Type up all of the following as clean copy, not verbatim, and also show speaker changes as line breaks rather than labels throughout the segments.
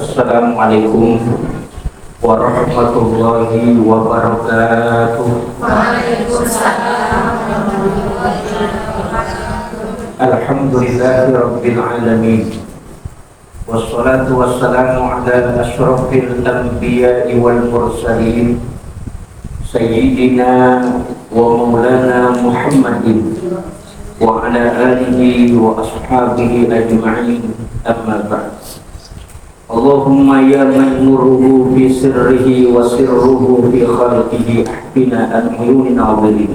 Assalamualaikum warahmatullahi wabarakatuh.
Waalaikumsalam.
Alhamdulillahi rabbil alamin. Wassalatu wassalamu ala asyrafil anbiya'i wal mursalin Sayyidina wa maulana Muhammadin wa ala alihi wa ashabihi ajma'in, amma ba'd. Allahumma ya man nuruhu fi sirrihi wa sirruhu fi khalqihi ahbina an uyunin awalin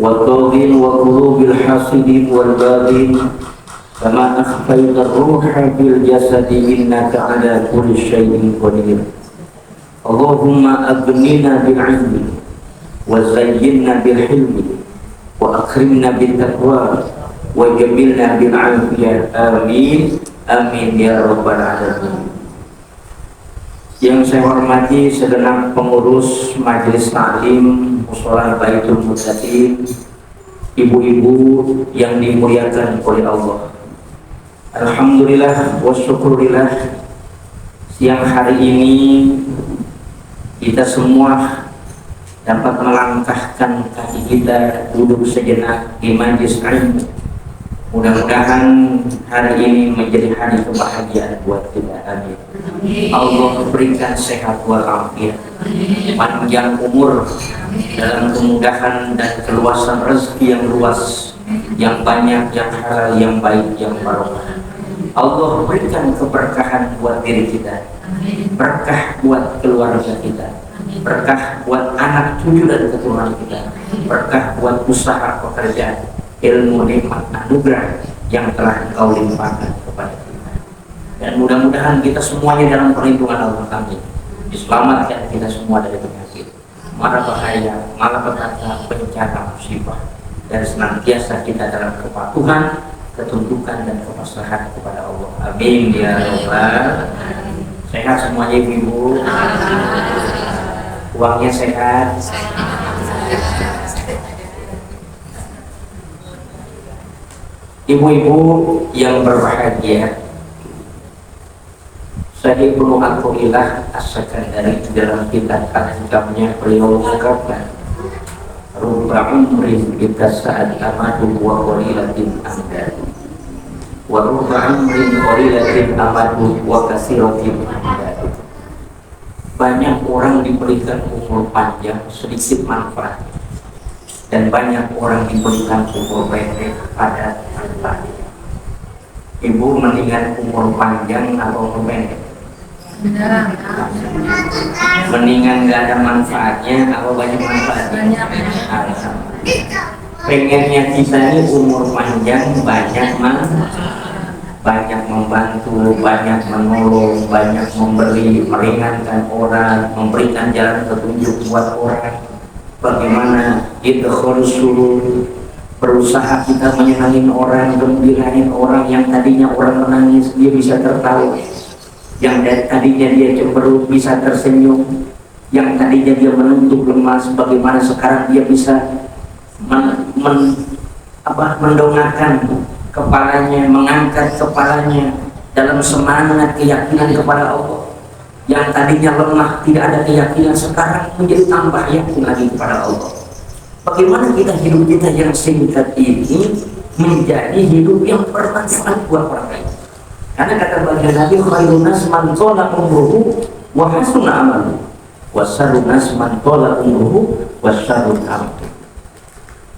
wa taghin wa qulubil hasidin wal baghin kama akhfayta ruha fil jasadi innaka ala kulli syai'in qadir. Allahumma abnina bil ilmi wa zayyinna bil hilmi wa akrimna bil taqwa wa jamilna bil afiyah. Amin. Amin ya rabbal alamin. Yang saya hormati segenap pengurus Majelis Taklim Mushola Baitul Muttaqin, ibu-ibu yang dimuliakan oleh Allah. Alhamdulillah wa syukurillah, siang hari ini kita semua dapat melangkahkan kaki kita duduk sejenak di majlis ilmu. Mudah-mudahan hari ini menjadi hari kebahagiaan buat kita. Amin. Allah berikan sehat walafiat, panjang umur, dalam kemudahan dan keluasan rezeki yang luas, yang banyak, yang halal, yang baik, yang barokah. Allah berikan keberkahan buat diri kita, berkah buat keluarga kita, berkah buat anak cucu dan keturunan kita, berkah buat usaha pekerjaan, ilmu, nikmat, anugerah yang telah Engkau limpahkan kepada kita. Dan mudah-mudahan kita semuanya dalam perlindungan Allah. Amin. Diselamatkan kita semua dari penyakit, mara bahaya, malapetaka, bencana, musibah, dan senantiasa kita dalam kepatuhan, ketundukan, dan kepasrahan kepada Allah. Amin ya rabbal. Sehat semuanya ibu-ibu? Uangnya sehat? Ibu-ibu yang berbahagia, Syekh Ibnu Athaillah As-Sakandari dalam kitab Al-Hikamnya beliau mengungkapkan, rubba umrin kita saat amadu wa qalilatin amdadu wa rubba umrin qalilatin amadu wa kasiratin amdadu. Banyak orang diberikan umur panjang sedikit manfaat, dan banyak orang diberikan umur pendek padat manfaat. Ibu mendingan umur panjang atau umur pendek? Mendingan gak ada manfaatnya atau banyak manfaatnya? Pengennya kita ini umur panjang, banyak membantu, banyak menolong, banyak memberi, meringankan orang, memberikan jalan petunjuk buat orang. Bagaimana idkhul surur, berusaha kita menyenangin orang, gembirain orang. Yang tadinya orang menangis dia bisa tertawa, yang tadinya dia cemberut bisa tersenyum, yang tadinya dia menuntut lemas, bagaimana sekarang dia bisa mendongakkan kepalanya, mengangkat kepalanya dalam semangat keyakinan kepada Allah. Yang tadinya lemah, tidak ada keyakinan, sekarang menjadi tambah yakin lagi kepada Allah. Bagaimana kita hidup kita yang singkat ini menjadi hidup yang bermanfaat buat orang lain. Karena kata baginda Nabi, khairun nas man thala umruhu wa hasuna amaluhu wa syarrun nas man thala umruhu wa syarrun amaluhu.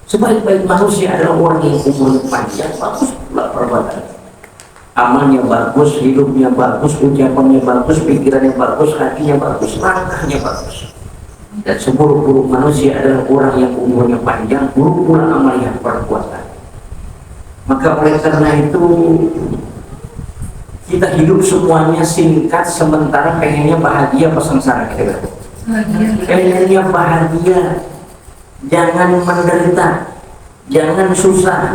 Sebaik-baik manusia adalah orang yang umur panjang, bagus pula perbuatannya, amalnya bagus, hidupnya bagus, ucapannya bagus, pikirannya bagus, hatinya bagus, langkahnya bagus. Dan seburuk-buruk manusia adalah orang yang umurnya panjang, buruk pula amalnya, perbuatan. Maka oleh karena itu kita hidup semuanya singkat, sementara pengennya bahagia apa sengsara kita? Pengennya bahagia, jangan menderita, jangan susah,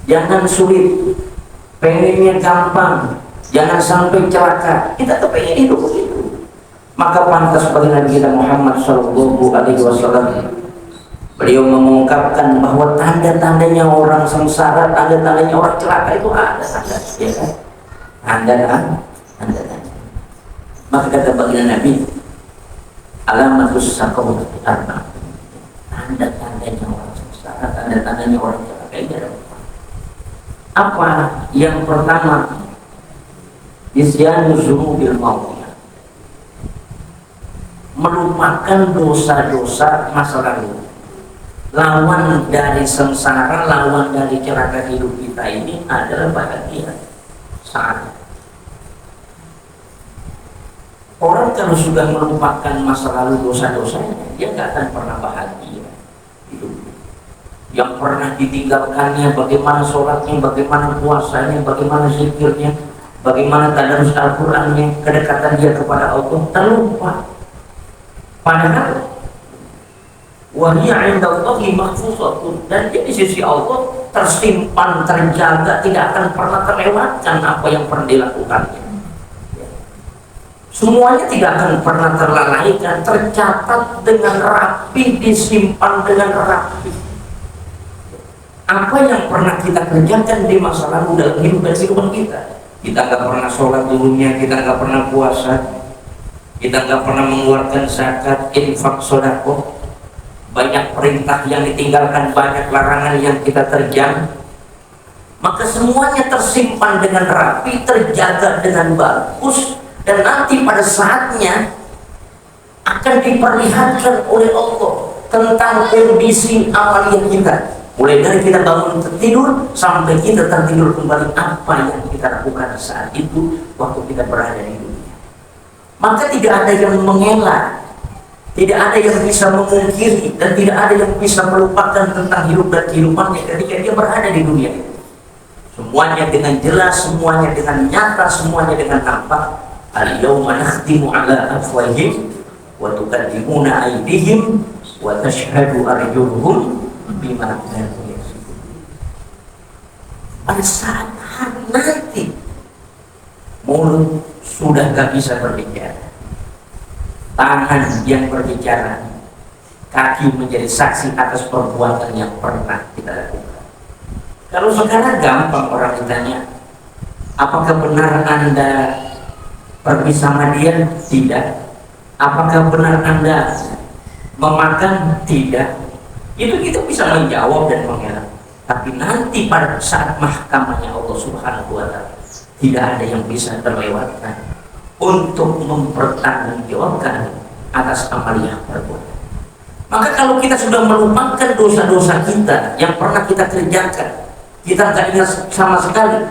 jangan sulit. Pengennya gampang, jangan sampai celaka. Kita tuh pengen hidup begitu. Maka pantas bagi Nabi kita Muhammad SAW, beliau mengungkapkan bahwa tanda-tandanya orang sengsara, tanda-tandanya orang celaka itu ada, ya kan? Tanda-tanda. Maka kata baginda Nabi, alamatus saqawati arba, tanda-tandanya orang sengsara, tanda-tandanya orang celaka ini ada apa? Yang pertama, isyanu dzunubil maut, melupakan dosa-dosa masa lalu. Lawan dari sengsara, lawan dari celaka hidup kita ini adalah bahagia saat. Orang kalau sudah melupakan masa lalu dosa-dosanya, dia nggak akan pernah bahagia hidupnya. Yang pernah ditinggalkannya, bagaimana sholatnya, bagaimana puasanya, bagaimana zikirnya, bagaimana tadarus Al-Qur'annya, kedekatan dia kepada Allah, terlupa. Padahal wahia indallahi mahfuzatun, dan di sisi Allah tersimpan, terjaga, tidak akan pernah terlewatkan apa yang pernah dilakukannya. Semuanya tidak akan pernah terlalaikan, tercatat dengan rapi, disimpan dengan rapi. Apa yang pernah kita kerjakan di masa lalu dalam hidup dan kehidupan kita. Kita nggak pernah sholat dulunya, kita nggak pernah puasa, kita nggak pernah mengeluarkan zakat, infak, sedekah. Banyak perintah yang ditinggalkan, banyak larangan yang kita terjang. Maka semuanya tersimpan dengan rapi, terjaga dengan bagus, dan nanti pada saatnya akan diperlihatkan oleh Allah tentang kondisi amalia kita. Mulai dari kita bangun tertidur sampai kita tertidur kembali, apa yang kita lakukan saat itu waktu kita berada di dunia. Maka tidak ada yang mengelak, tidak ada yang bisa memungkiri, dan tidak ada yang bisa melupakan tentang hidup dan kehidupannya ketika dia berada di dunia ini. Semuanya dengan jelas, semuanya dengan nyata, semuanya dengan nampak. Al-yawma nakhtimu ala afwahihim wa tukallimuna aydihim wa tashhadu arjuluhum bima kanu yaksibun. Pada saat hari nanti mulut sudah gak bisa berbicara, tangan yang berbicara, kaki menjadi saksi atas perbuatan yang pernah kita lakukan. Kalau sekarang gampang orang ditanya, apakah benar Anda pergi sama dia? Tidak. Apakah benar Anda memakan? Tidak. Itu kita bisa menjawab dan mengelak. Tapi nanti pada saat mahkamahnya Allah Subhanahu wa Ta'ala, tidak ada yang bisa terlewatkan untuk mempertanggungjawabkan atas amalia perbuatan. Maka kalau kita sudah melupakan dosa-dosa kita yang pernah kita kerjakan, kita nggak ingat sama sekali,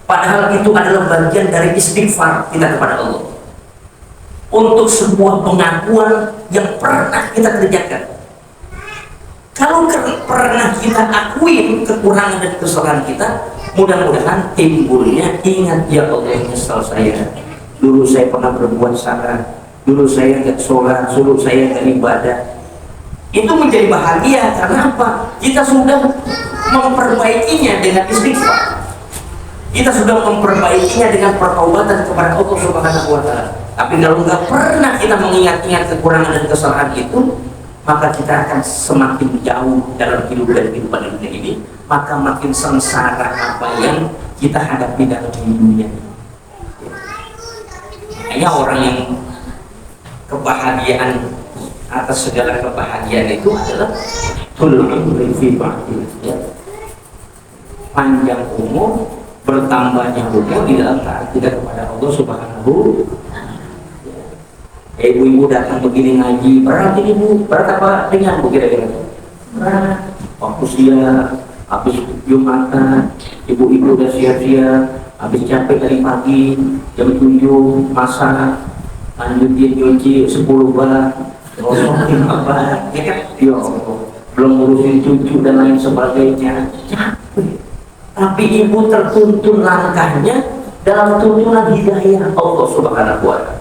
padahal itu adalah bagian dari istighfar kita kepada Allah untuk sebuah pengakuan yang pernah kita kerjakan. Kalau pernah kita akuin kekurangan dan kesalahan kita, mudah-mudahan timbulnya ingat, ya Allah, nyesal saya. Dulu saya pernah berbuat salah, dulu saya nggak sholat, dulu saya nggak ibadah. Itu menjadi bahagia karena apa? Kita sudah memperbaikinya dengan istighfar. Kita sudah memperbaikinya dengan pertobatan kepada Allah Subhanahu wa Ta'ala. Tapi kalau nggak pernah kita mengingat-ingat kekurangan dan kesalahan itu, maka kita akan semakin jauh dalam hidup dan kehidupan dunia ini, maka makin sengsara apa yang kita hadapi dalam dunia ini. Hanya orang yang kebahagiaan atas segala kebahagiaan itu adalah panjang umur, bertambahnya umur di dalam taat kita kepada Allah Subhanahu. Ibu-ibu datang begini ngaji, berat ini Bu, berat apa dengan Bu kira-kira? Berat. Waktu siang, habis Jumatan, ibu-ibu udah siap-siap, habis capek dari pagi, jam 7 masak, lanjutin nyuci 10 bar, ngosokin apa, ya kan? Ya Allah, belum ngurusin cucu dan lain sebagainya, capek. Tapi ibu tertuntun langkahnya dalam tuntunan hidayah Allah Subhanahu wa Ta'ala.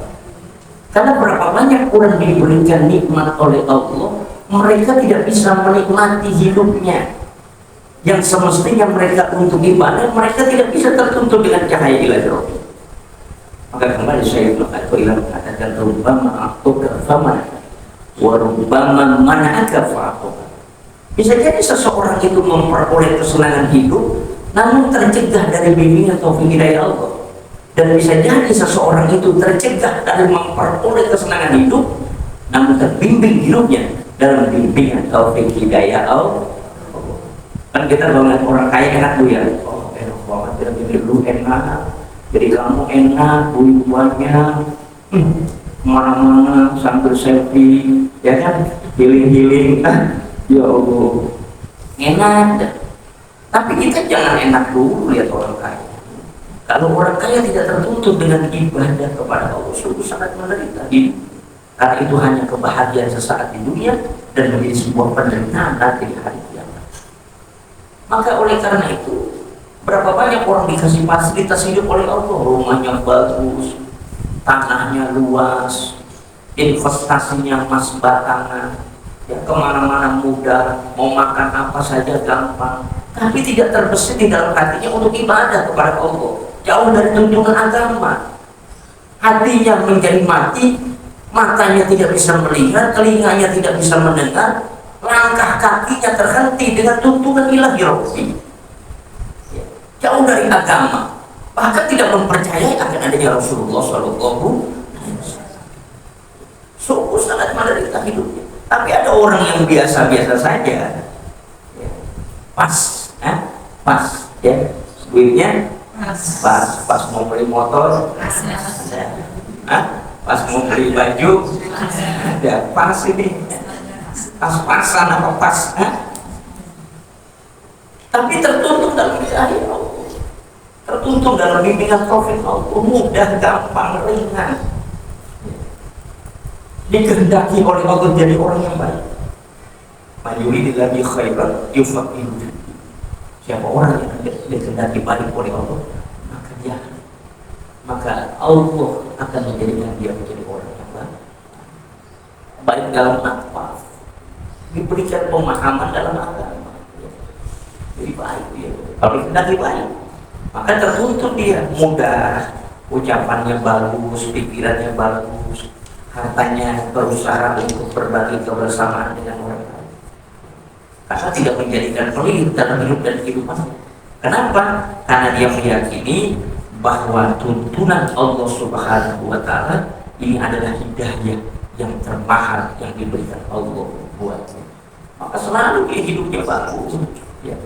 Karena berapa banyak orang diberikan nikmat oleh Allah, mereka tidak bisa menikmati hidupnya yang semestinya mereka untuk ibadah, mereka tidak bisa tertuntun dengan cahaya ilahi Rabbi. Maka kembali saya mengatakan rubbama aqtuka faman wa rubbama mana'aka fa'atuka. Bisa jadi seseorang itu memperoleh kesenangan hidup namun tercegah dari bimbingan taufik hidayah Allah. dan bisa jadi seseorang itu tercegah dari memperoleh kesenangan hidup, namun terbimbing hidupnya dalam bimbingan taufik hidayah Allah. Kan kita banget orang kaya enak tuh ya, oh enak banget, jadi lu enak, jadi kamu enak, duit banyak, kemana-mana sambil selfie, ya kan, healing, ya Allah, enak. Tapi kita jangan enak dulu lihat orang kaya. Kalau orang kaya tidak tertuntut dengan ibadah kepada Allah, sungguh sangat menderita hidup. Karena itu hanya kebahagiaan sesaat di dunia dan menjadi sebuah penderitaan nanti di hari kiamat. Maka oleh karena itu, berapa banyak orang dikasih fasilitas hidup oleh Allah, rumahnya bagus, tanahnya luas, investasinya emas batangan, ya kemana-mana mudah, mau makan apa saja gampang, tapi tidak terbesit di dalam hatinya untuk ibadah kepada Allah, jauh dari tuntunan agama. Hatinya menjadi mati, matanya tidak bisa melihat, telinganya tidak bisa mendengar, langkah kakinya terhenti dengan tuntunan ilahi Rabbi, jauh dari agama, bahkan tidak mempercayai akan adanya Rasulullah SAW. Sungguh sangat menderita hidupnya. Tapi ada orang yang biasa-biasa saja, pas, ya, duitnya pas mau beli motor, pas mau beli baju, ada pas ini, pas-pasan apa pas, tapi tertuntut dalam ilahi Allah, tertuntut dalam bimbingan taufik Allah, mudah, gampang, ringan, dikehendaki oleh Allah jadi orang yang baik. Man yuridillahu khairan yufaqihu fid din. Siapa orang yang dikehendaki baik oleh Allah, maka Allah akan menjadikan dia menjadi orang yang baik. Baik dalam apa? Diberikan pemahaman dalam agama. Jadi baik dia. Kalau dikehendaki baik, maka tertuntut dia mudah, ucapannya bagus, pikirannya bagus, hartanya berusaha untuk berbagi kebersamaan dengan orang lain. Karena tidak menjadikan pelit dalam hidup dan kehidupan. Kenapa? Karena dia meyakini bahwa tuntunan Allah Subhanahu wa Ta'ala ini adalah hidayah yang termahal yang diberikan Allah buatnya. Maka selalu dia hidupnya bagus. Ya.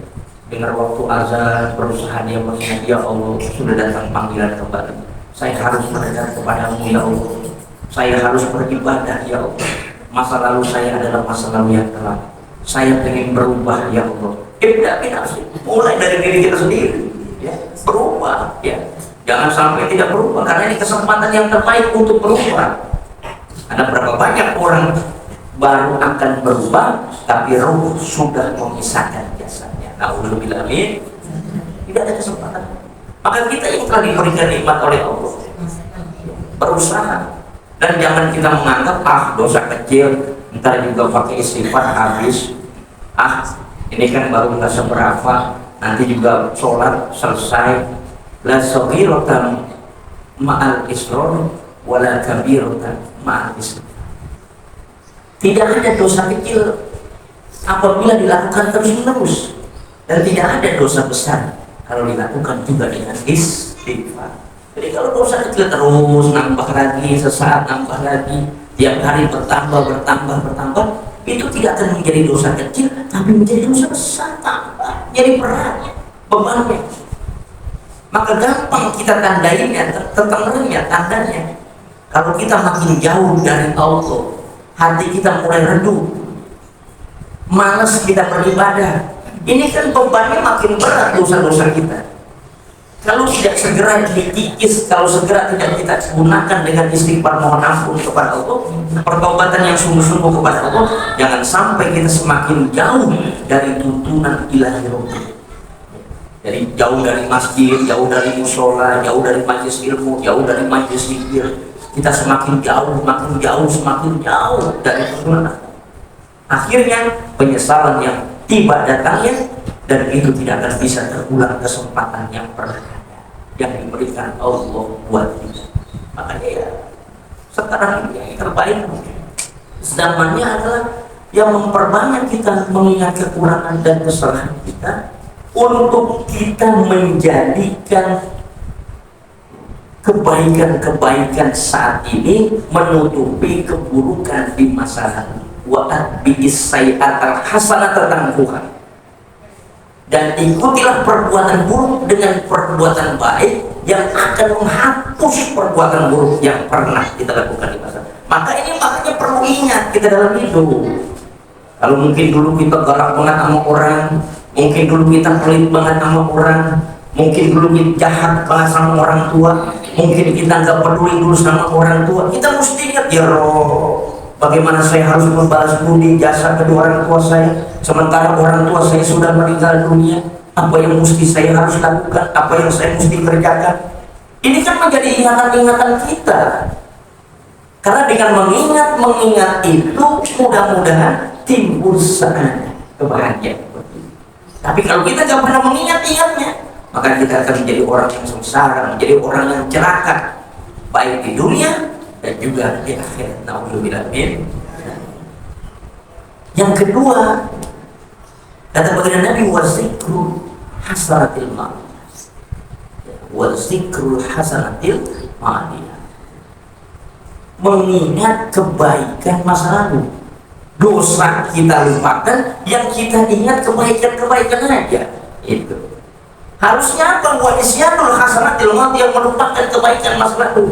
Dengar waktu azan, berusaha dia mengingat, ya Allah, sudah datang panggilan kembali. Saya harus mendekat kepadamu, ya Allah. Saya harus beribadah, ya Allah. Masa lalu saya adalah masa lalu yang kelam. Saya ingin berubah, ya Allah. Tidak mulai dari diri kita sendiri, ya, berubah, ya. Jangan sampai tidak berubah, karena ini kesempatan yang terbaik untuk berubah. Ada berapa banyak orang baru akan berubah, tapi roh sudah memisahkan jasanya. Nauzubillah min, tidak ada kesempatan. Maka kita yang telah diberikan nikmat oleh Allah, berusaha. Dan jangan kita menganggap dosa kecil, ntar juga pakai istighfar habis, ini kan baru nggak seberapa, nanti juga sholat selesai. La saghiratan ma'al israr wala kabiratan ma'al israr. Tidak ada dosa kecil apabila dilakukan terus-menerus, dan tidak ada dosa besar kalau dilakukan juga dengan istighfar. Jadi kalau dosa kecil terus nambah lagi, sesaat nambah lagi, tiap hari bertambah, itu tidak akan menjadi dosa kecil, tapi menjadi dosa besar, tambah, jadi berat bebannya. Maka gampang kita tandainya, tertengahnya tandanya. Kalau kita makin jauh dari Allah, hati kita mulai redup, malas kita beribadah. Ini kan bebannya makin berat dosa-dosa kita. Kalau tidak segera dikikis, kalau segera tidak kita gunakan dengan istighfar mohon ampun kepada Allah, pertobatan yang sungguh-sungguh kepada Allah, jangan sampai kita semakin jauh dari tuntunan ilahi Rabbi. Jadi jauh dari masjid, jauh dari musola, jauh dari majelis ilmu, jauh dari majelis zikir. Kita semakin jauh dari tuntunan. Akhirnya penyesalan yang tiba datangnya, dan itu tidak akan bisa terulang kesempatan yang pernah ada yang diberikan Allah buat kita. Makanya ya sekarang yang terbaik zamannya adalah yang memperbanyak kita mengingat kekurangan dan kesalahan kita, untuk kita menjadikan kebaikan-kebaikan saat ini menutupi keburukan di masa lalu. Wa atbi'is sayyi'atal hasanata tamhuha. Dan ikutilah perbuatan buruk dengan perbuatan baik yang akan menghapus perbuatan buruk yang pernah kita lakukan di masa lalu. Maka ini makanya perlu ingat kita dalam hidup. Kalau mungkin dulu kita galak banget sama orang, mungkin dulu kita pelit banget sama orang, mungkin dulu kita jahat banget sama orang tua, mungkin kita nggak peduli dulu sama orang tua, kita mesti ingat ya roh, bagaimana saya harus membalas budi jasa kedua orang tua saya, sementara orang tua saya sudah meninggal dunia. Apa yang mesti saya harus lakukan, apa yang saya mesti kerjakan. Ini kan menjadi ingatan-ingatan kita. Karena dengan mengingat itu mudah-mudahan timbul sa'adah, kebahagiaan. Tapi kalau kita nggak pernah mengingat-ingatnya, maka kita akan menjadi orang yang sengsara, menjadi orang yang celaka, baik di dunia dan juga di akhirat. Na'udzubillah min. Yang kedua, kata baginda Nabi, wazikru hasanatil ma'aliyah. Wazikru hasanatil ma'aliyah. Mengingat kebaikan masa lalu. Dosa kita lupakan, yang kita ingat kebaikan-kebaikan aja. Itu harusnya apa? Wanisyanul hasanatil ma'aliyah, yang melupakan kebaikan masa lalu.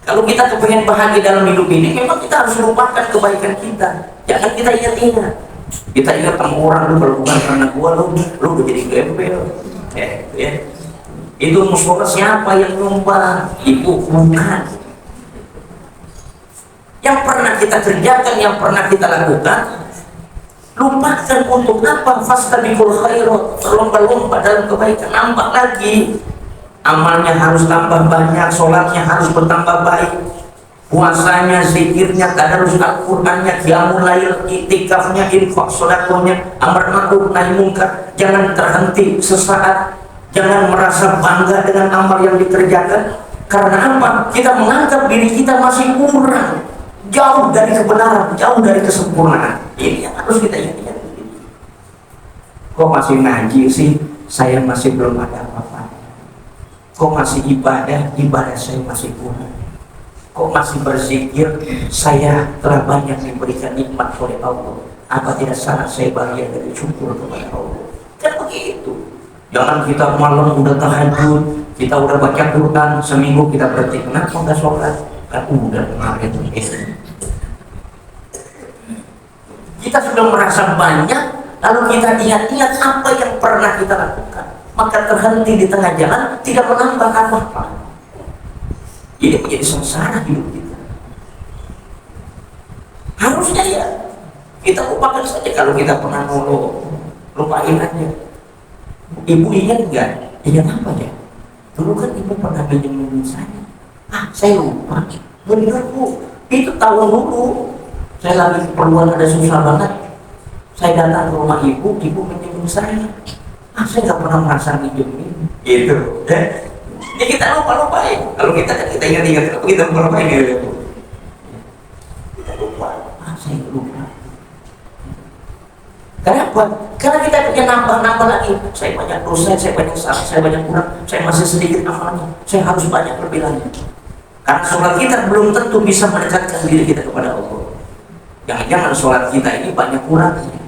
Kalau kita kepengen bahagia dalam hidup ini, memang kita harus lupakan kebaikan kita. Jangan kita ingat-ingat. Kita ingat sama orang, lu kalau bukan karena gua, lu udah jadi gembel. Ya. Itu musuh siapa yang nyumbang? Ibu bukan. Yang pernah kita kerjakan, yang pernah kita lakukan, lupakan untuk apa? Fastabiqul khairat, berlomba-lomba dalam kebaikan, nambah lagi. Amalnya harus tambah banyak, sholatnya harus bertambah baik, puasanya, zikirnya, tadarus Al-Qur'annya, qiyamul lail, iktikafnya, infak, sedekahnya, amar ma'ruf nahi munkar. Jangan terhenti sesaat, jangan merasa bangga dengan amal yang dikerjakan. Karena apa? Kita menganggap diri kita masih kurang, jauh dari kebenaran, jauh dari kesempurnaan. Ini yang harus kita ingat. Kok masih ngaji sih? Saya masih belum ada apa-apa. Kok masih ibadah saya masih kurang. Kok masih berzikir, saya telah banyak diberikan nikmat oleh Allah. Apa tidak salah saya bahagia dari syukur kepada Allah? Kan begitu. Jangan kita malam udah tahajud, kita udah baca Quran, seminggu kita berhenti, kenapa nggak sholat? Kan udah kemarin. Kita sudah merasa banyak, lalu kita ingat-ingat apa yang pernah kita lakukan, maka terhenti di tengah jalan, tidak menambah apa-apa. Ini menjadi sengsara hidup kita. Harusnya ya kita lupakan saja. Kalau kita pernah nolong, lupain aja. Ibu ingat nggak? Ingat apa ya? Dulu kan ibu pernah minjem saya. Saya lupa. Bener bu, itu tahun dulu. Saya lagi keperluan, ada susah banget. Saya datang ke rumah ibu minjem saya. Saya nggak pernah merasa minjemin. Gitu. Ini kita lupa-lupain. Kalau kita ingat-ingat, kalau kita lupa-lupain ya. Kita lupa. Saya lupa. Kenapa? Karena kita punya nambah-nambah lagi. Saya banyak dosa, saya banyak salah, saya banyak kurang, saya masih sedikit amalnya. Saya harus banyak lebih lagi. Karena sholat kita belum tentu bisa mendekatkan diri kita kepada Allah. Jangan-jangan sholat kita ini banyak kurangnya.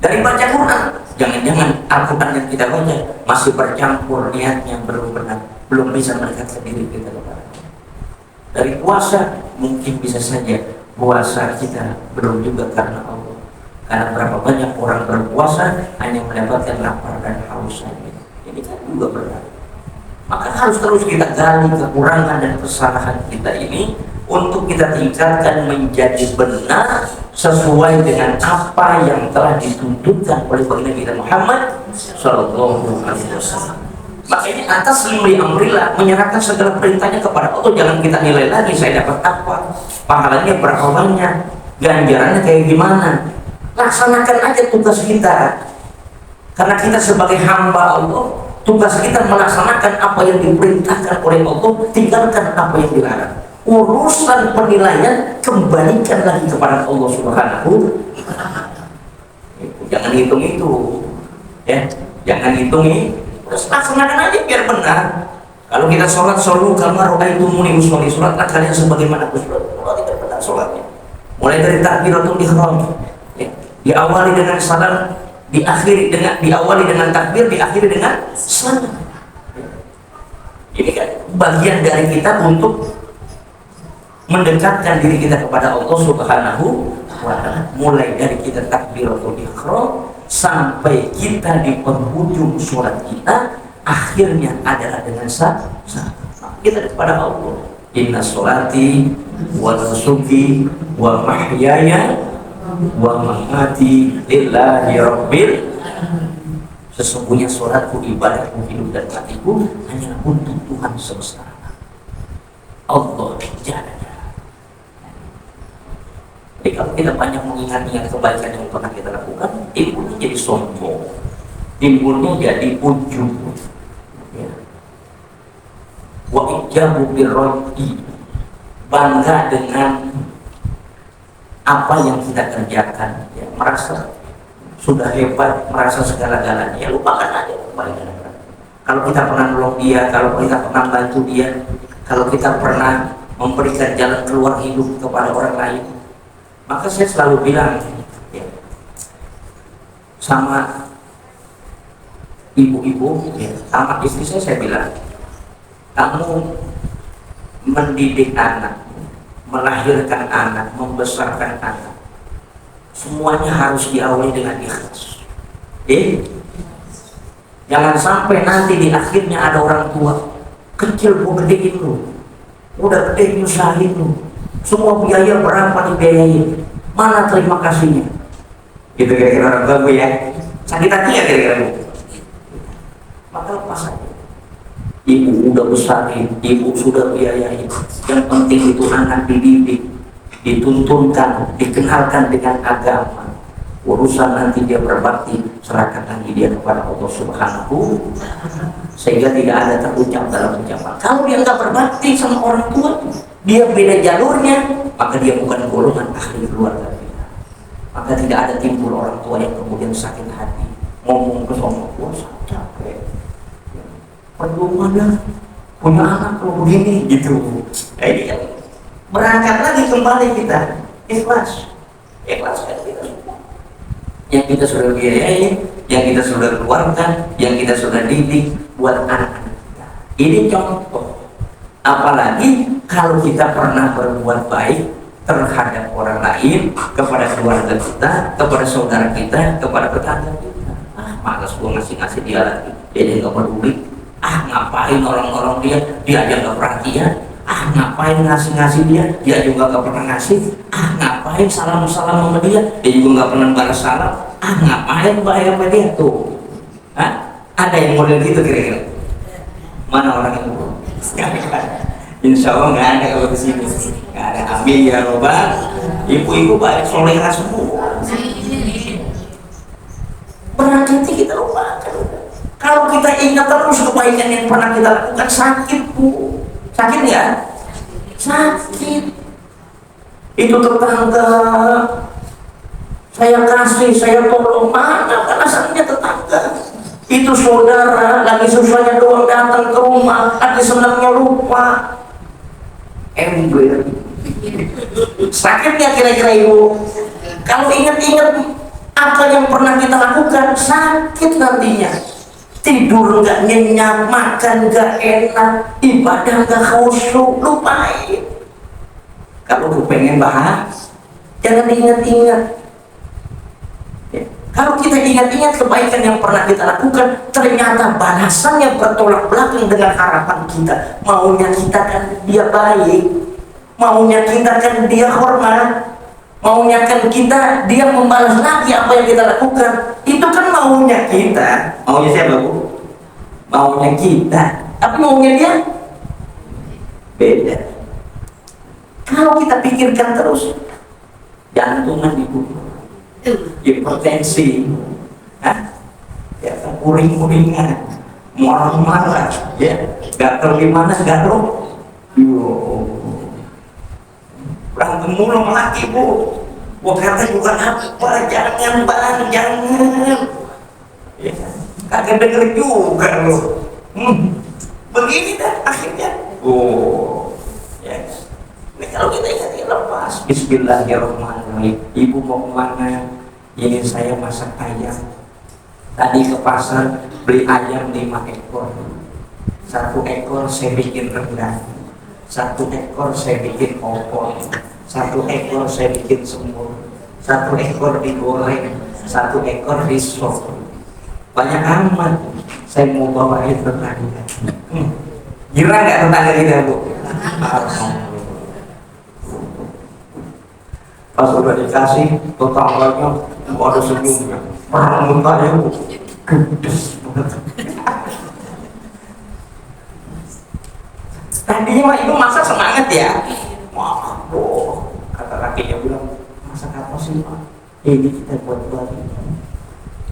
Dari baca Quran, jangan-jangan Al-Quran yang kita baca masih bercampur niatnya belum benar, belum bisa mendekatkan diri kita kepada Allah. Dari puasa mungkin bisa saja puasa kita belum juga karena Allah. Karena berapa banyak orang berpuasa hanya mendapatkan lapar dan haus saja. Ini kan juga berat. Maka harus terus kita gali kekurangan dan kesalahan kita ini untuk kita tingkatkan menjadi benar sesuai dengan apa yang telah dituntutkan oleh baginda kita Muhammad Sallallahu Alaihi Wasallam. Makanya atas limri amrillah, menyerahkan segala perintahnya kepada Allah. Jangan kita nilai lagi saya dapat apa, pahalanya berapa banyak, ganjarannya kayak gimana. Laksanakan aja tugas kita. Karena kita sebagai hamba Allah, tugas kita melaksanakan apa yang diperintahkan oleh Allah, tinggalkan apa yang dilarang. Urusan penilaian kembalikan lagi kepada Allah Subhanahu. Jangan hitung itu, ya. Jangan hitung ini. Laksanakan aja biar benar. Kalau kita sholat, solu kama ra'aitumuni usolli, sholatlah kalian sebagaimana aku sholat. Allah tidak benar sholatnya. Mulai dari takbiratul ihram, ya, diawali dengan salam, diawali dengan takbir, diakhiri dengan salam. Ini kan bagian dari kita untuk mendekatkan diri kita kepada Allah Subhanahu wa Ta'ala. Mulai dari kita takbiratul ihram sampai kita di penghujung sholat kita, akhirnya adalah dengan kita kepada Allah. Inna sholati wa nusuki wa mahyaya wa mamati lillahi rabbil. Sesungguhnya sholatku, ibadahku, hidup dan matiku hanyalah untuk Tuhan semesta alam, Allah jalla. Jadi kalau kita banyak mengingat-ingat kebaikan yang pernah kita lakukan, timbulnya jadi sombong, timbulnya jadi ujub, ya. Wa ijabu birrodi, bangga dengan apa yang kita kerjakan, ya, merasa sudah hebat, merasa segala-galanya. Ya, lupakan aja kebaikan. Kalau kita pernah nolong dia, kalau kita pernah bantu dia, kalau kita pernah memberikan jalan keluar hidup kepada orang lain, maka saya selalu bilang, ya, sama ibu-ibu, ya, sama istri saya bilang, kamu mendidik anak, melahirkan anak, membesarkan anak, semuanya harus diawali dengan ikhlas. Jangan sampai nanti di akhirnya ada orang tua kecil, gua gedein lu, udah gede nyusahin lu, semua biaya berapa dibiayain, mana terima kasihnya? Gitu kira-kira orang tua ya, sakit hati ya kira-kira bu. Maka lepas aja. Ibu udah besarin, ibu sudah biayain. Yang penting itu anak dididik, dituntunkan, dikenalkan dengan agama. Urusan nanti dia berbakti, serahkan lagi dia kepada Allah Subhanahu, sehingga tidak ada terucap dalam ucapan. Kalau dia nggak berbakti sama orang tua, dia beda jalurnya, maka dia bukan golongan ahli keluarga kita. Maka tidak ada timbul orang tua yang kemudian sakit hati, ngomong ke sama gua capek, perlu mana punya anak kalau begini gitu. Ini kan berangkat lagi kembali kita ikhlas kan kita semua. Yang kita sudah biayai, yang kita sudah keluarkan, yang kita sudah didik buat anak-anak kita. Ini contoh. Apalagi kalau kita pernah berbuat baik terhadap orang lain, kepada keluarga kita, kepada saudara kita, kepada tetangga kita. Malas gua ngasih dia lagi, dia nggak peduli. Ngapain orang-orang dia aja nggak perhatian. Ngapain ngasih dia juga nggak pernah ngasih. Ngapain salam sama dia juga nggak pernah balas salam. Ngapain bayar sama dia tuh. Ada yang model gitu kira-kira? Mana orang itu? Insya Allah nggak ada kalau di sini. Nggak ada. Amin ya robbal. Ibu-ibu baik soleha semua. Berarti kita lupakan. Kalau kita ingat terus kebaikan yang pernah kita lakukan, sakit bu. Sakit ya? Sakit. Itu tetangga saya kasih, saya tolong, mana balasannya tetangga? Itu saudara lagi susahnya doang datang ke rumah, lagi senangnya lupa. Ember. Sakitnya kira-kira ibu? Kalau ingat-ingat apa yang pernah kita lakukan, sakit nantinya. Tidur nggak nyenyak, makan nggak enak, ibadah nggak khusyuk, lupain. Kalau lu pengen bahas, jangan ingat-ingat. Ya. Kalau kita ingat-ingat kebaikan yang pernah kita lakukan, ternyata balasannya bertolak belakang dengan harapan kita. Maunya kita kan dia baik, maunya kita kan dia hormat, maunya kan kita dia membalas lagi apa yang kita lakukan. Itu kan maunya kita. Maunya siapa bu? Maunya kita. Tapi maunya dia beda. Kalau kita pikirkan terus, jantungan dibunuh, hipertensi, ya uring-uringan, marah-marah, ya gatel gimana gatel, berantem mulu sama laki bu. Gua kata juga apa, jangan bang, jangan. Ya, kagak denger juga lo. Begini dah akhirnya. Oh, yes. Ini kalau kita ingat lepas. Bismillahirrahmanirrahim. Ibu mau kemana? Ini saya masak ayam. Tadi ke pasar beli ayam 5 ekor. 1 ekor saya bikin rendang. 1 ekor saya bikin opor. 1 ekor saya bikin semur. 1 ekor digoreng. 1 ekor risotto. Banyak amat. Saya mau bawa itu tetangga. Gira nggak tetangga kita, Bu? Pas udah dikasih tetangganya, ada senyumnya. Perang mukanya, Bu. Gedes banget. Tadinya mah ibu masak semangat ya. Wah, kata lakinya bilang, masak apa sih, Pak? Ini kita buat balik.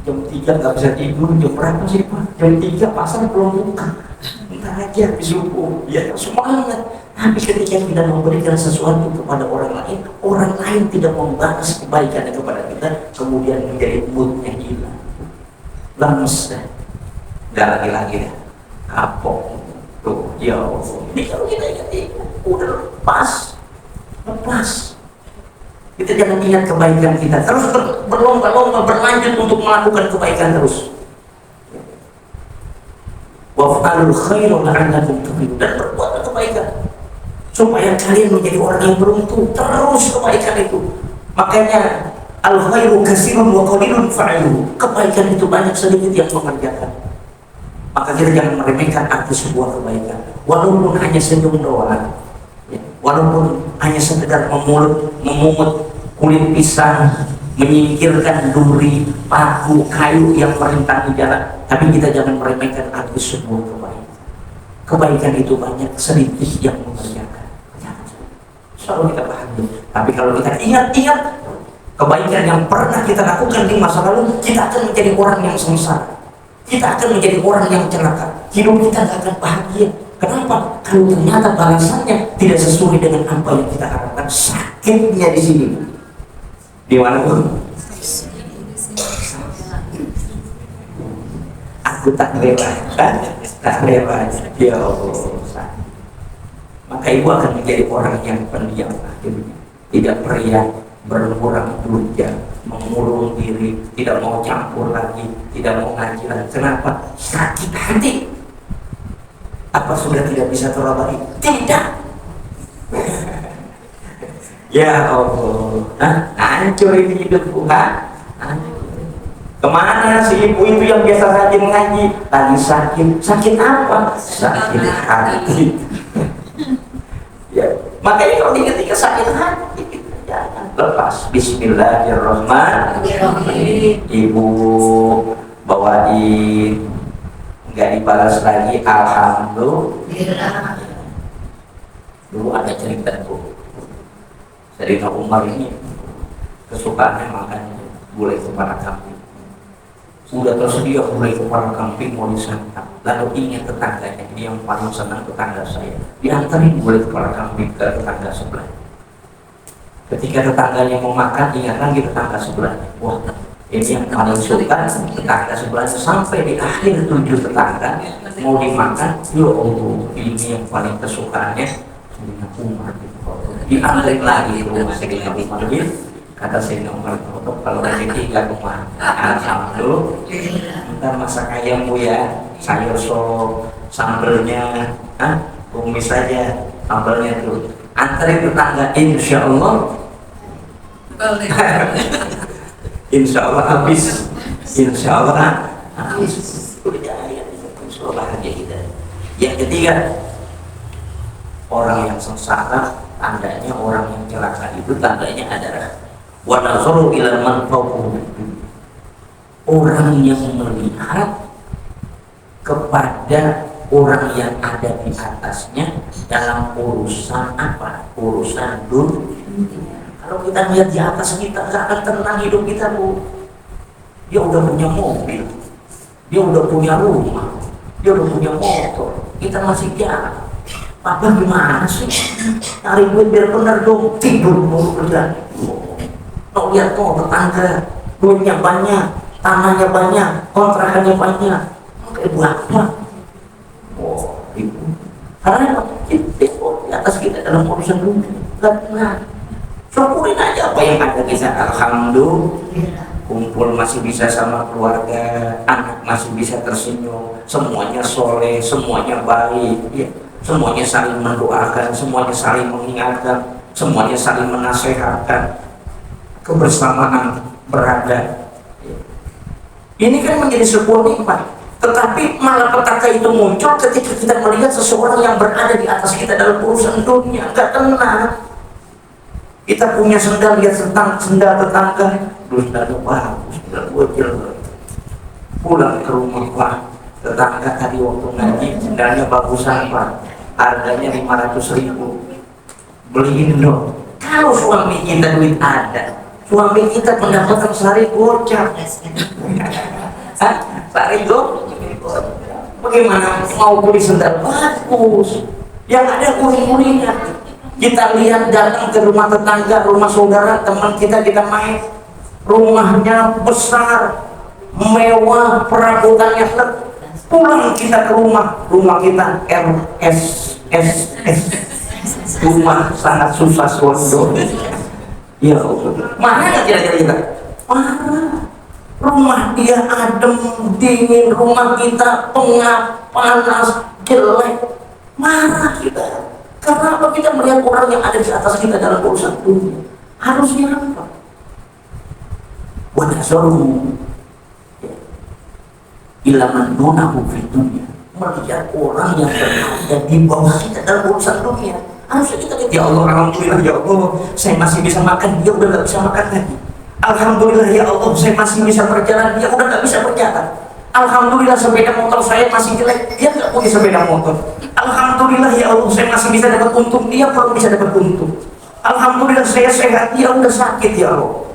Jam 3 nggak bisa tidur, jam berapa sih Pak? Jam 3 pasar belum buka. Bentar aja habis subuh, ya semangat. Tapi ketika kita memberikan sesuatu kepada orang lain tidak membalas kebaikan kepada kita, kemudian menjadi moodnya hilang. Lemes dah. Udah lagi-lagi dah. Kapok. Tuh, ya Allah. Ini kalau kita ingat udah lepas. Kita jangan ingat kebaikan kita, terus berlomba-lomba berlanjut untuk melakukan kebaikan terus. Waf'alul khairu la'allakum tuflihun, dan berbuat kebaikan supaya kalian menjadi orang yang beruntung. Terus kebaikan itu. Makanya al khairu katsirun wa qalilun fa'iluhu. Kebaikan itu banyak, sedikit yang mengerjakan. Maka kita jangan meremehkan arti sebuah kebaikan. Walaupun hanya senyum doang. Walaupun hanya sekedar memungut kulit pisang, menyingkirkan duri, paku, kayu yang merintang di jalan, tapi kita jangan meremehkan arti sebuah kebaikan. Kebaikan itu banyak, sedikit yang mengerjakan. Selalu kita pahami. Tapi kalau kita ingat-ingat kebaikan yang pernah kita lakukan di masa lalu, kita akan menjadi orang yang sengsara. Kita akan menjadi orang yang celaka. Hidup kita tidak akan bahagia. Kenapa? Kalau ternyata balasannya tidak sesuai dengan apa yang kita harapkan. Sakitnya di sini. Di mana pun. Aku tak rela, tak rela. Ya Allah. Maka ibu akan menjadi orang yang pendiam akhirnya. Tidak pria, berkurang durja, mengurung diri, tidak mau campur lagi, tidak mau ngaji lagi. Kenapa? Sakit hati. Apa sudah tidak bisa terobati? Tidak. Ya Allah, hancur ini hidupku, kemana si ibu itu yang biasa rajin ngaji? Lagi sakit apa? Sakit hati. Ya, makanya kalau ketika sakit hati, jangan lepas. Bismillahirrahmanirrahim. Ibu bawain, nggak dibalas lagi, alhamdulillah. Dulu ada cerita tuh, Sayyidina Umar ini kesukaannya makan gulai kepala kambing. Udah tersedia gulai kepala kambing mau disantap, lalu ingat tetangganya, ini yang paling senang tetangga saya, diantarin gulai kepala kambing ke tetangga sebelah. Ketika tetangganya mau makan, ingat lagi tetangga sebelahnya. Wah, ini yang paling suka tetangga sebelahnya. Sampai di akhir 7 tetangga mau dimakan, ya Allah, ini yang paling kesukaannya Sayyidina Umar. Diambil lagi rumah Sayyidina Umar. Kata Sayyidina Umar, kalau rezeki gak kemana. Alhamdulillah. Ntar masak ayam Bu ya, sayur sop, sambelnya, tumis saja sambelnya tuh. Antarin tetangga, insya Allah. Insya Allah habis. Insya Allah habis. Insya Allah bahagia kita. Yang ketiga, orang yang sengsara, tandanya orang yang celaka itu tandanya adalah wa nazaru ila man fawqahu. Orang yang melihat kepada orang yang ada di atasnya dalam urusan apa? Urusan dunia. Kalau kita lihat di atas kita, nggak akan tenang hidup kita, Bu. Dia udah punya mobil, dia udah punya rumah, dia udah punya motor, kita masih jalan. Papa gimana sih? Cari duit biar bener dong, tidur mulu kerja. Mau lihat kok tetangga, duitnya banyak, tanahnya banyak, kontrakannya banyak. Kayak berapa? Oh, Karena kita di atas kita dalam urusan dunia nggak pernah. Syukurin aja apa yang ada kita. Alhamdulillah, kumpul masih bisa sama keluarga, anak masih bisa tersenyum, semuanya soleh, semuanya baik, ya. Semuanya saling mendoakan, semuanya saling mengingatkan, semuanya saling menasehatkan, kebersamaan berada. Ini kan menjadi sebuah nikmat. Tetapi malapetaka itu muncul ketika kita melihat seseorang yang berada di atas kita dalam urusan dunia, nggak tenang. Kita punya sendal, lihat sendal tetangga, terus sendalnya bagus, sendal gue jelek. Pulang ke rumah, Pak, tetangga tadi waktu ngaji, sendalnya bagusan Pak, harganya 500.000, beliin dong. Kalau suami kita duit ada, suami kita pendapatan sehari gocap. Sehari bagaimana mau beli sendal bagus yang ada kuring-kuringnya. Kita lihat datang ke rumah tetangga, rumah saudara, teman kita main, rumahnya besar, mewah, perabotannya lengkap. Pulang kita ke rumah kita RSS, rumah sangat susah sondo. Ya Allah, mana nggak kira-kira kita? Mana? Rumah dia adem, dingin, rumah kita pengap, panas, jelek. Marah kita. Karena apa? Kita melihat orang yang ada di atas kita dalam urusan dunia. Harusnya apa? Wanasaru ilaman dunahu fi dunia. Melihat orang yang berada di bawah kita dalam urusan dunia. Harusnya kita lihat, ya Allah, alhamdulillah ya Allah, saya masih bisa makan, dia udah gak bisa makan lagi. Alhamdulillah ya Allah, saya masih bisa berjalan, dia udah gak bisa berjalan. Alhamdulillah sepeda motor saya masih jelek, dia gak punya sepeda motor. Alhamdulillah ya Allah, saya masih bisa dapat untung, dia belum bisa dapat untung. Alhamdulillah saya sehat, dia udah sakit ya Allah.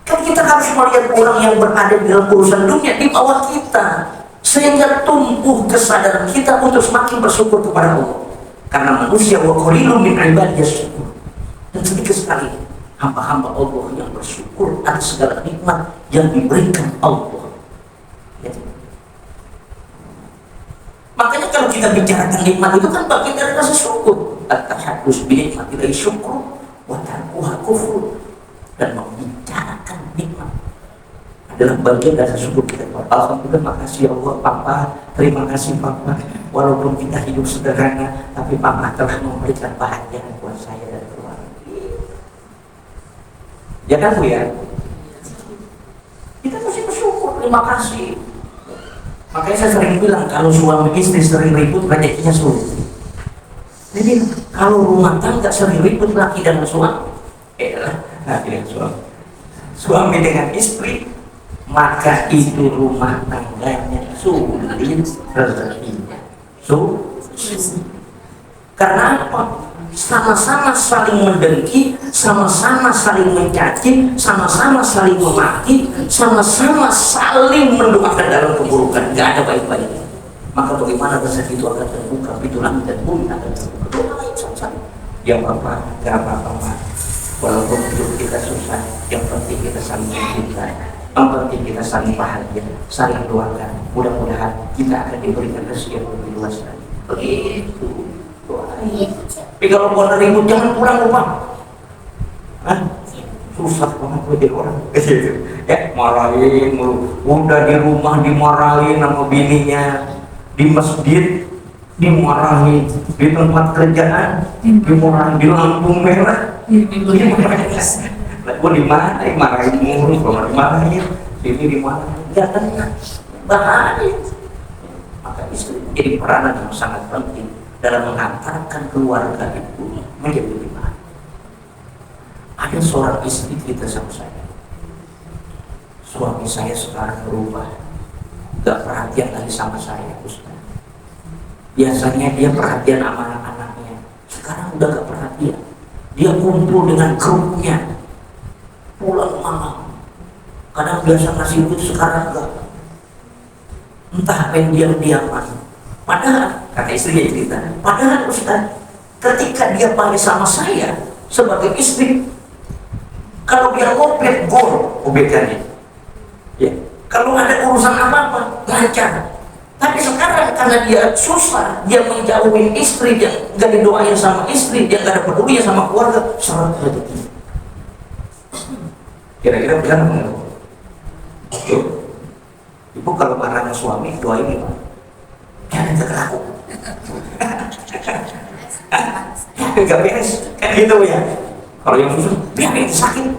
Kan kita harus melihat orang yang berada di dalam urusan dunia di bawah kita, sehingga tumbuh kesadaran kita untuk semakin bersyukur kepada Allah. Karena manusia wa qalilun min ibadiyah syukur, dan sedikit sekali hamba-hamba Allah yang bersyukur atas segala nikmat yang diberikan Allah. Ya. Makanya kalau kita bicarakan nikmat itu kan bagian dari rasa syukur. At-tahaddus bi nikmatillahi syukur wa tarkuha kufur. Dan membicarakan nikmat adalah bagian dari rasa syukur kita. Alhamdulillah, makasih ya Allah, Papa. Terima kasih Papa. Walaupun kita hidup sederhana, tapi Papa telah memberikan bahagia buat saya dan keluarga. Ya kan Bu ya? Kita mesti bersyukur, terima kasih. Makanya saya sering bilang, kalau suami istri sering ribut, rezekinya sulit. Jadi kalau rumah tangga sering ribut laki dan suami, suami dengan istri, maka itu rumah tangganya sulit rezekinya. Karena apa? Sama-sama saling mendengki, sama-sama saling mencaci, sama-sama saling memaki, sama-sama saling mendoakan dalam keburukan. Gak ada baik-baiknya. Maka bagaimana rezeki itu akan terbuka, pintu langit dan bumi akan terbuka. Doain sama-sama. Ya Bapak, gak apa-apa Pak. Walaupun hidup kita susah, yang penting kita saling mencintai, yang penting kita saling bahagia, saling doakan. Mudah-mudahan kita akan diberikan rezeki yang lebih luas lagi. Begitu. Doain. Tapi kalau mau ribut jangan pulang rumah. Susah banget jadi orang. Ya, marahin mulu. Udah di rumah dimarahin sama bininya, di masjid dimarahin, di tempat kerjaan dimarahin, di lampu merah dimarahin. Gue dimarahin mulu, kalau dimarahin, ini dimarahin. Gak tenang, bahaya. Maka istri jadi peranan yang sangat penting dalam mengantarkan keluarga itu menjadi lebih baik. Ada seorang istri cerita sama saya, suami saya sekarang berubah, gak perhatian lagi sama saya Ustaz. Biasanya dia perhatian sama anak-anaknya, sekarang udah gak perhatian. Dia kumpul dengan grupnya, pulang malam, kadang biasa ngasih duit, sekarang enggak. Entah apa yang diam-diaman. Padahal, kata istrinya cerita, padahal Ustaz, ketika dia panggil sama saya sebagai istri, kalau dia ngopet, gol obekannya. Ya. Kalau ada urusan apa-apa, lancar. Tapi sekarang karena dia susah, dia menjauhin istri, dia gak didoain sama istri, dia gak ada peduli sama keluarga, seret rezeki. Kira-kira benar nggak? Ibu kalau marahnya suami doain gimana? Jangan terlaku. Gak beres, kan gitu ya. Kalau yang susah, biarin sakit.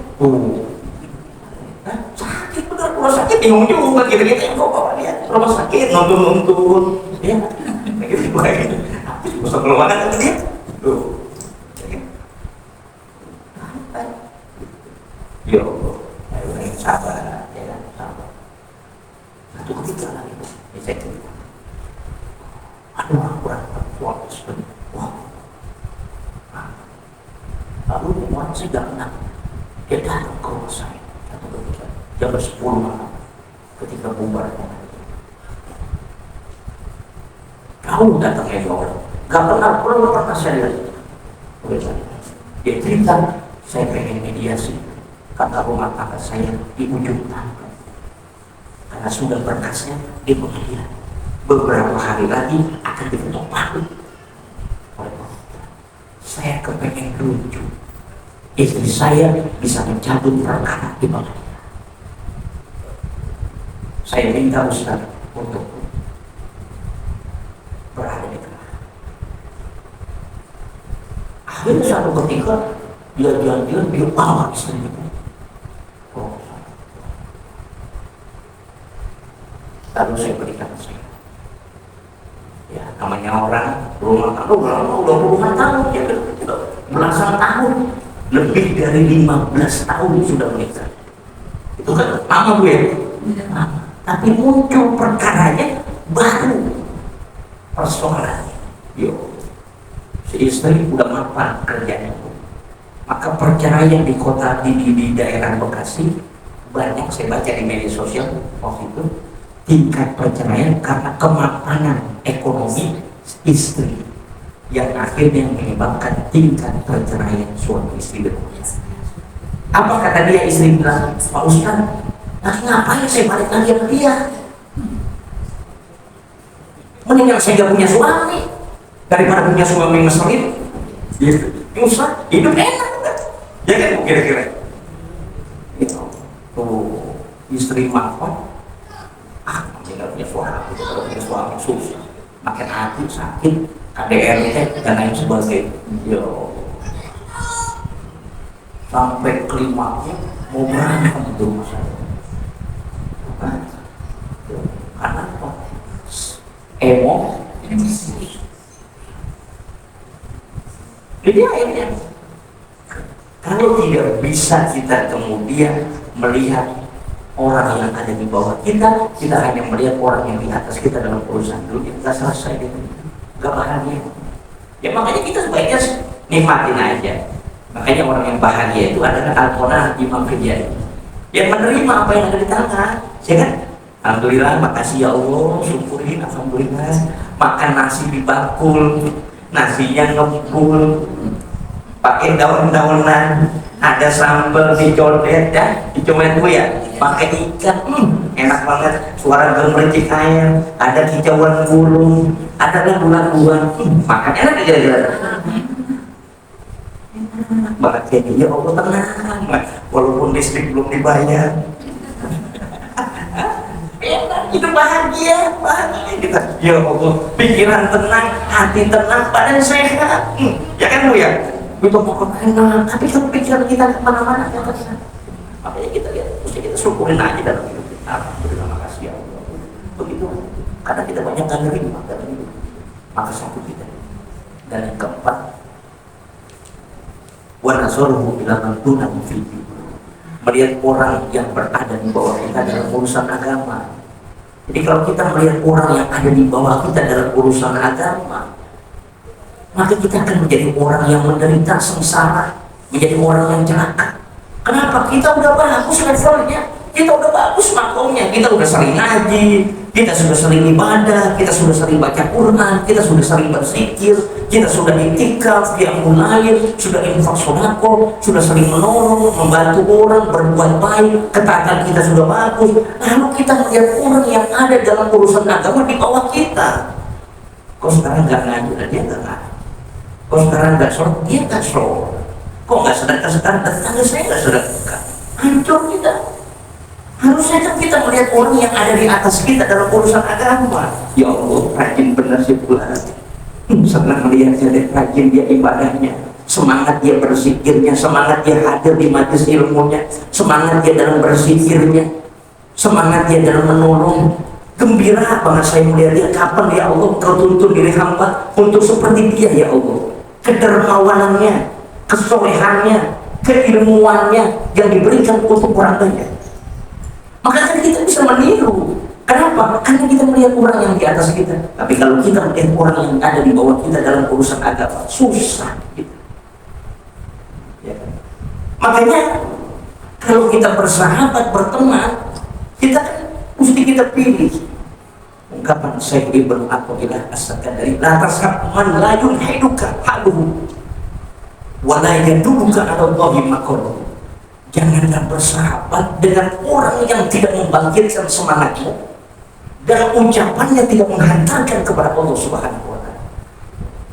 Sakit bener, kalau sakit bingung juga kita yang kok bawa dia rumah sakit nonton ya gitu lagi bisa keluar kan dia tuh yo ayo sabar ya sabar satu ketika lagi ya saya cerita aduh kurang kuat wah lalu orang saya gak kenal dia datang ke rumah saya jam 10 malam ketika bubar kau datangnya orang gak pernah saya lihat dia cerita saya pengen mediasi kata rumah tangga saya di ujung tangga karena sudah berkasnya di pengadilan beberapa hari lagi akan diketok palu saya kepengen lucu istri saya bisa mencabut perkara di pengadilan. Saya minta Ustaz untuk berada di tengah. Akhirnya satu ketika dia janjian dia bawa istri itu. Lalu saya berikan saya. Ya namanya orang rumah tangga udah puluhan tahun ya belasan tahun lebih dari 15 tahun sudah menikah. Itu kan lama gue. Lama. Tapi muncul perkaranya baru persoalan si istri udah mapan kerjanya maka perceraian di kota di daerah Bekasi banyak saya baca di media sosial waktu itu tingkat perceraian karena kemapanan ekonomi istri yang akhirnya menyebabkan tingkat perceraian suami istri. Apa kata dia istri bilang, Pak Ustaz nanti ngapain saya balik lagi sama dia? Mendingan saya gak punya suami daripada punya suami ngeselin. Ustaz, hidup enak kan? Ya kan kira-kira itu tuh istri maafkan dia gak punya suami, kalau punya suami susah makin hati sakit KDRT dan lain sebagainya. Sampai klimaknya mau berantem di rumah saya. Karena apa? Emosi. Jadi akhirnya kalau tidak bisa kita kemudian melihat orang yang ada di bawah kita hanya melihat orang yang di atas kita dalam urusan dulu kita selesai gitu. Gak bahagia. Ya makanya kita sebaiknya nikmatin aja. Makanya orang yang bahagia itu adalah Al-Qana'ah Imam Ghazali yang menerima apa yang ada di tangan, ya kan? Alhamdulillah, makasih ya Allah, syukurin, alhamdulillah. Makan nasi di bakul, nasinya ngepul, pakai daun-daunan, ada sambal dicodet, dicomet gue ya, pakai ikan, enak banget. Suara gemericik ayam, ada kicauan burung, ada bulan-bulan, makan enak aja. Bahagia ya Allah tenang, walaupun listrik belum dibayar. Enak, itu bahagia kita. Ya Allah, pikiran tenang, hati tenang, badan sehat. Ya kan Bu ya? Itu pokoknya enak, tapi kan pikiran kita kemana-mana ya kan? Makanya kita lihat, mesti kita syukurin aja dalam hidup kita. Alhamdulillah, makasih ya Allah. Begitu, karena kita banyak nggak nerima dalam hidup. Maka satu kita. Dan yang keempat, wanasoruhu ila mantunahu fihi, melihat orang yang berada di bawah kita dalam urusan agama. Jadi kalau kita melihat orang yang ada di bawah kita dalam urusan agama, maka kita akan menjadi orang yang menderita sengsara, menjadi orang yang celaka. Kenapa? Kita udah bagus levelnya, kita udah bagus makomnya, kita udah sering ngaji, kita sudah sering ibadah, kita sudah sering baca Quran, kita sudah sering berzikir, kita sudah iktikaf, qiyamul lail, sudah infak sedekah, sudah sering menolong, membantu orang, berbuat baik, ketaatan kita sudah bagus. Lalu kita melihat orang yang ada dalam urusan agama di bawah kita. Kok sekarang nggak ngaji, dia nggak ngaji. Kok sekarang nggak sholat, dia nggak sholat. Kok nggak sedekah sekarang, tetangga saya nggak sedekah. Hancur kita. Harusnya kan kita melihat orang yang ada di atas kita dalam urusan agama. Ya Allah, rajin benar sih pula. Senang melihatnya deh, rajin dia ibadahnya, semangat dia berzikirnya, semangat dia hadir di majelis ilmunya, semangat dia dalam berzikirnya, semangat dia dalam menolong. Gembira banget saya melihat dia. Kapan ya Allah kau tuntun diri hamba untuk seperti dia ya Allah. Kedermawanannya, kesolehannya, keilmuannya yang diberikan untuk orang banyak. Maka kan kita bisa meniru. Kenapa? Karena kita melihat orang yang di atas kita. Tapi kalau kita melihat orang yang ada di bawah kita dalam urusan agama, susah gitu. Ya. Makanya kalau kita bersahabat, berteman, kita kan mesti kita pilih. Ungkapan Syekh Ibnu Athaillah As-Sakandari, la tashab man la yunhiduka haluhu wa la yadubuka ala Allahi maqaluhu. Janganlah bersahabat dengan orang yang tidak membangkitkan semangatmu dan ucapannya tidak menghantarkan kepada Allah Subhanahu wa Ta'ala.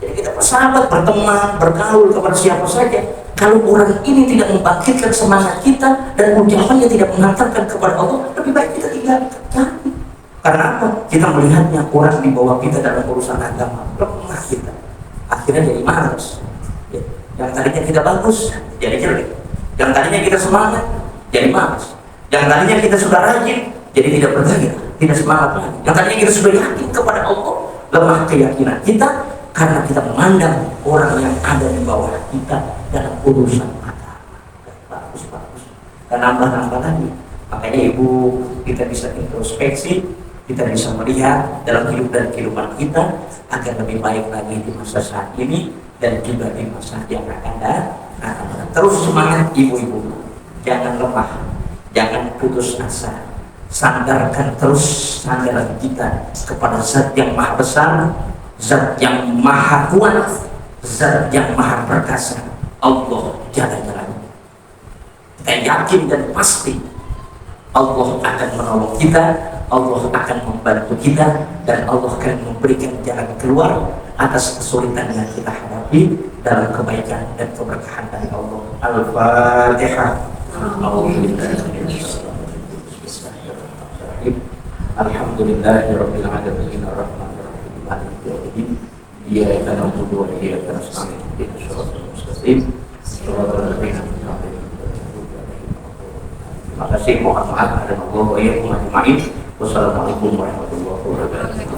Jadi kita bersahabat, berteman, bergaul kepada siapa saja. Kalau orang ini tidak membangkitkan semangat kita dan ucapannya tidak menghantarkan kepada Allah, lebih baik kita tinggalkan. Karena apa? Kita melihatnya orang di bawah kita dalam urusan agama, lemah kita. Akhirnya jadi malas. Yang tadinya kita bagus, jadi jelek. Yang tadinya kita semangat, jadi malas. Yang tadinya kita sudah rajin, jadi tidak bergairah, tidak semangat lagi. Yang tadinya kita sudah yakin kepada Allah, lemah keyakinan kita karena kita memandang orang yang ada di bawah kita dalam urusan agama. Bagus. Dan nambah-nambah lagi. Makanya ibu, kita bisa introspeksi, kita bisa melihat dalam hidup dan kehidupan kita agar lebih baik lagi di masa saat ini dan juga di masa yang akan datang. Terus semangat ibu-ibu, jangan lemah, jangan putus asa, sandarkan terus sandaran kita kepada Zat yang Maha Besar, Zat yang Maha Kuat, Zat yang Maha Perkasa, Allah Jalla Jalaluhu. Kita yakin dan pasti Allah akan menolong kita, Allah akan membantu kita, dan Allah akan memberikan jalan keluar atas kesulitan yang kita hadapi dalam kebaikan dan keberkahan dari Allah. Al-Fatihah. Alhamdulillahirabbil alamin arrahmanir rahim maliki yaumiddin iyyaka na'budu wa iyyaka nasta'in ihdinas siratal mustaqim siratal ladzina an'amta 'alaihim Terima kasih, mohon maaf ada Allah wa iyyakum ajma'in. Wassalamualaikum warahmatullahi wabarakatuh.